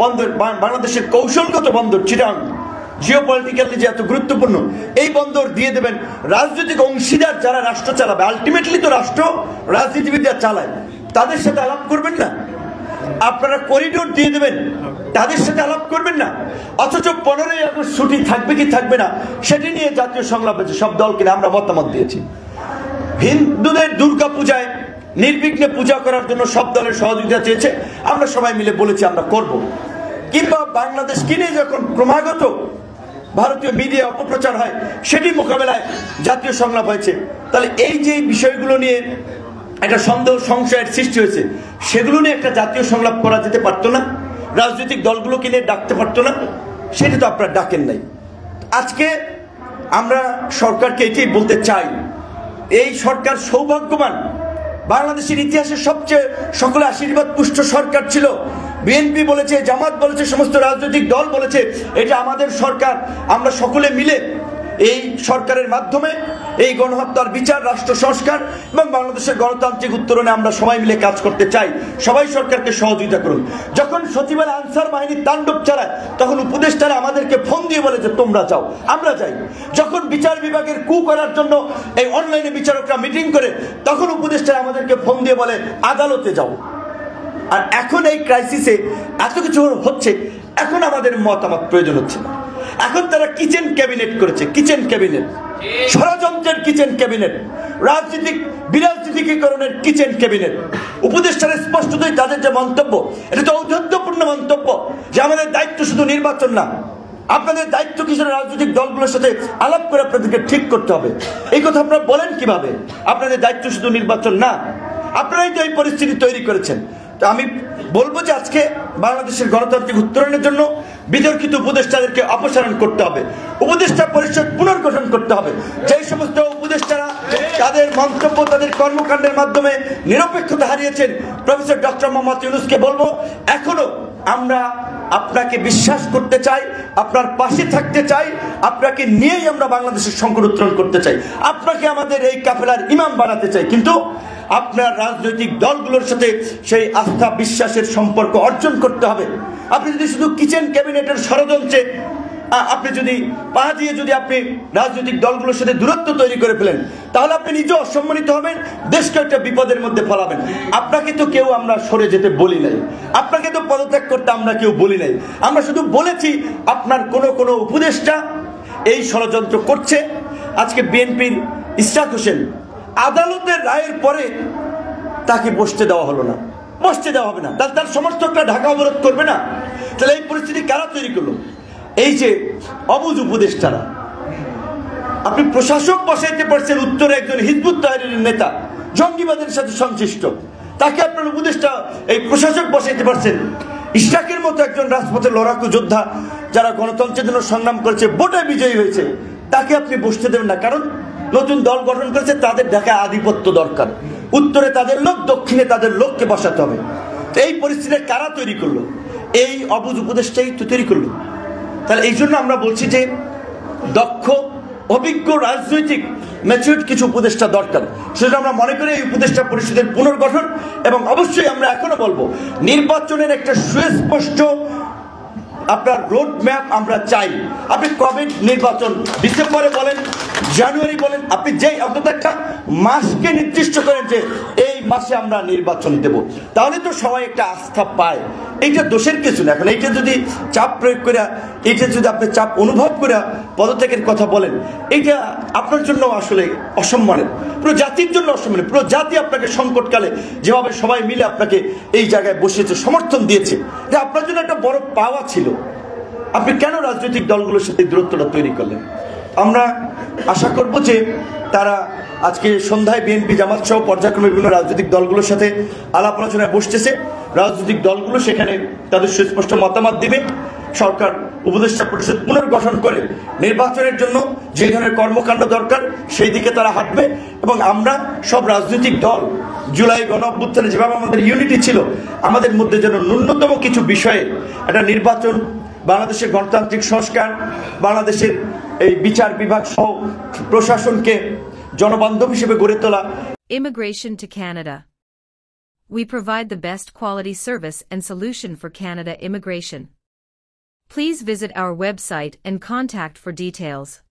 বন্দর, বাংলাদেশের কৌশলগত বন্দর চিটাগাং জিওপলিটিক্যালি যে এত গুরুত্বপূর্ণ, এই বন্দর দিয়ে দেবেন রাজনৈতিক অংশীদার যারা রাষ্ট্র চালাবে। আলটিমেটলি তো রাষ্ট্র রাজনীতিবিদরা চালায়, তাদের সাথে আলাপ করবেন না। আপনারা করিডোর দিয়ে দেবেন, তাদের সাথে আলাপ করবেন না। অথচ 15ই আগস্ট ছুটি থাকবে কি থাকবে না সেটি নিয়ে জাতীয় সংলাপ হয়েছে, সব দলকে আমরা মতামত দিয়েছি। হিন্দুদের দুর্গা পূজায় নির্বিঘ্নে পূজা করার জন্য সব দলের সহযোগিতা চেয়েছে, আমরা সবাই মিলে বলেছি আমরা করব। কিংবা বাংলাদেশ কিনে যখন ক্রমাগত ভারতীয় মিডিয়া অপপ্রচার হয়, সেটি মোকাবেলায় জাতীয় সংলাপ হয়েছে। তাহলে এই যে বিষয়গুলো নিয়ে একটা সন্দেহ সংশয়ের সৃষ্টি হয়েছে, সেগুলো নিয়ে একটা জাতীয় সংলাপ করা যেতে পারতো না? রাজনৈতিক দলগুলোকে নিয়ে ডাকতে পারতো না? সেটা তো আপনারা ডাকেন নাই। আজকে আমরা সরকারকে এটাই বলতে চাই, এই সরকার সৌভাগ্যবান। বাংলাদেশের ইতিহাসের সবচেয়ে সকলে আশীর্বাদ পুষ্ট সরকার ছিল। বিএনপি বলেছে, জামাত বলেছে, সমস্ত রাজনৈতিক দল বলেছে এটা আমাদের সরকার। আমরা সকলে মিলে এই সরকারের মাধ্যমে এই গণহত্যার বিচার, রাষ্ট্র সংস্কার এবং বাংলাদেশের গণতান্ত্রিক উত্তরণে আমরা সবাই মিলে কাজ করতে চাই। সবাই সরকারকে সহযোগিতা করুন। যখন সচিবালয় আনসার বাহিনীর তাণ্ডব চালায়, তখন উপদেষ্টারা আমাদেরকে ফোন দিয়ে বলে যে তোমরা যাও, আমরা যাই। যখন বিচার বিভাগের কু করার জন্য এই অনলাইনে বিচারকরা মিটিং করে, তখন উপদেষ্টারা আমাদেরকে ফোন দিয়ে বলে আদালতে যাও। আর এখন এই ক্রাইসিসে এত কিছু হচ্ছে, এখন আমাদের মতামত প্রয়োজন হচ্ছে না। এখন তারা কিচেন ক্যাবিনেট করেছে, কিচেন ক্যাবিনেট, ষড়যন্ত্রের কিচেন ক্যাবিনেট, রাজনীতিক বিরাজনীতিকরণের কিচেন ক্যাবিনেট। উপদেষ্টারা স্পষ্টতই তাদের যে মন্তব্য, এটা তো ঔদ্ধত্যপূর্ণ মন্তব্য যে আমাদের দায়িত্ব শুধু নির্বাচন না, আপনাদের দায়িত্ব কিসের রাজনৈতিক দলগুলোর সাথে আলাপ করে আপনাদেরকে ঠিক করতে হবে। এই কথা আপনারা বলেন কিভাবে? আপনাদের দায়িত্ব শুধু নির্বাচন না, আপনারাই তো এই পরিস্থিতি তৈরি করেছেন। তো আমি বলবো যে আজকে বাংলাদেশের গণতান্ত্রিক উত্তরণের জন্য বিতর্কিত উপদেষ্টাদেরকে অপসারণ করতে হবে, উপদেষ্টা পরিষদ পুনর্গঠন করতে হবে। যেই সমস্ত উপদেষ্টারা তাদের মন্তব্য, তাদের কর্মকাণ্ডের মাধ্যমে নিরপেক্ষতা হারিয়েছেন, প্রফেসর ডক্টর মোহাম্মদ ইউনূসকে বলবো, এখনো আমরা আপনাকে বিশ্বাস করতে চাই, আপনার পাশে থাকতে চাই, আপনাকে নিয়েই আমরা বাংলাদেশের সংকট উত্তরণ করতে চাই, আপনাকে আমাদের এই কাফেলার ইমাম বানাতে চাই। কিন্তু আপনার রাজনৈতিক দলগুলোর সাথে সেই আস্থা বিশ্বাসের সম্পর্ক অর্জন করতে হবে। আপনি যদি শুধু কিচেন ক্যাবিনেটের ষড়যন্ত্রে আপনি যদি পা দিয়ে যদি আপনি রাজনৈতিক দলগুলোর সাথে দূরত্ব তৈরি করে ফেলেন, তাহলে আপনি নিজেও অসম্মানিত হবেন, দেশকে একটা বিপদের মধ্যে ফেলাবেন। আপনাকে তো কেউ আমরা সরে যেতে বলি নাই, আপনাকে তো পদত্যাগ করতে আমরা কেউ বলি নাই। আমরা শুধু বলেছি আপনার কোনো উপদেষ্টা এই ষড়যন্ত্র করছে। আজকে বিএনপির ইশরাক হোসেন আদালতের রায়ের পরে তাকে বসতে দেওয়া হলো না, বসতে দেওয়া হবে না, তার সমর্থকরা ঢাকা অবরোধ করবে না। তাহলে এই পরিস্থিতি কারা তৈরি করলো? এই যে অবুঝ উপদেষ্টারা। আপনি প্রশাসক বসাইতে পারছেন উত্তরে একজন হিজবুত তাহরীরের নেতা, জঙ্গিবাদের সাথে সংশ্লিষ্ট, তাকে আপনার উপদেষ্টা এই প্রশাসক বসাইতে পারছেন। ইশরাকের মতো একজন রাজপথের লড়াকু যোদ্ধা, যারা গণতন্ত্রের জন্য সংগ্রাম করেছে, ভোটে বিজয়ী হয়েছে, তাকে আপনি বসতে দেবেন না। কারণ নতুন দল গঠন করেছে, তাদের ঢাকায় আধিপত্য দরকার, উত্তরে তাদের লোক, দক্ষিণে তাদের লোককে বসাতে হবে। এই পরিস্থিতি কারা তৈরি করলো? এই অবুঝ উপদেষ্টাই তো তৈরি করলো। তাহলে এই জন্য আমরা বলছি যে দক্ষ, অভিজ্ঞ, রাজনৈতিক ম্যাচিউরড কিছু উপদেষ্টা দরকার। সেটা আমরা মনে করি এই উপদেষ্টা পরিষদের পুনর্গঠন, এবং অবশ্যই আমরা এখনো বলবো নির্বাচনের একটা সুস্পষ্ট আপনার রোড ম্যাপ আমরা চাই। আপনি কবে নির্বাচন, ডিসেম্বরে বলেন, জানুয়ারি বলেন, আপনি যেই অন্তত একটা মাসকে নির্দিষ্ট করেন যে এই মাসে আমরা নির্বাচন দেব, তাহলে তো সবাই একটা আস্থা পায়। এইটা দোষের কিছু না। এখন এইটা যদি চাপ প্রয়োগ করে, এইটা যদি আপনি চাপ অনুভব করে পদত্যাগের কথা বলেন, এইটা আপনার জন্য আসলে অসম্মানের, পুরো জাতির জন্য অসম্মানের। পুরো জাতি আপনাকে সংকটকালে যেভাবে সবাই মিলে আপনাকে এই জায়গায় বসিয়েছে, সমর্থন দিয়েছে, যে আপনার জন্য একটা বড় পাওয়া ছিল। আপনি কেন রাজনৈতিক দলগুলোর সাথে দূরত্বটা তৈরি করলেন? আমরা আশা করব যে তারা আজকে সন্ধ্যায় বিএনপি, জামাত সহ পর্যায়ক্রমে বিভিন্ন রাজনৈতিক দলগুলোর সাথে আলাপ আলোচনায় বসতেছে। রাজনৈতিক দলগুলো সেখানে তাদের সুস্পষ্ট মতামত দিবে। সরকার উপদেষ্টা পরিষদ পুনর্গঠন করে নির্বাচনের জন্য যে ধরনের কর্মকাণ্ড দরকার সেই দিকে তারা হাঁটবে। এবং আমরা সব রাজনৈতিক দল জুলাই গণঅভ্যুত্থানে যেভাবে আমাদের ইউনিটি ছিল, আমাদের মধ্যে যেন ন্যূনতম কিছু বিষয়ে একটা নির্বাচন, বাংলাদেশের গণতান্ত্রিক সংস্কার, বাংলাদেশের এই বিচার বিভাগ সহ প্রশাসনকে জনবান্ধব হিসেবে গড়ে তোলা। Immigration to Canada. we provide the best quality service and solution for Canada immigration. Please visit our website and contact for details.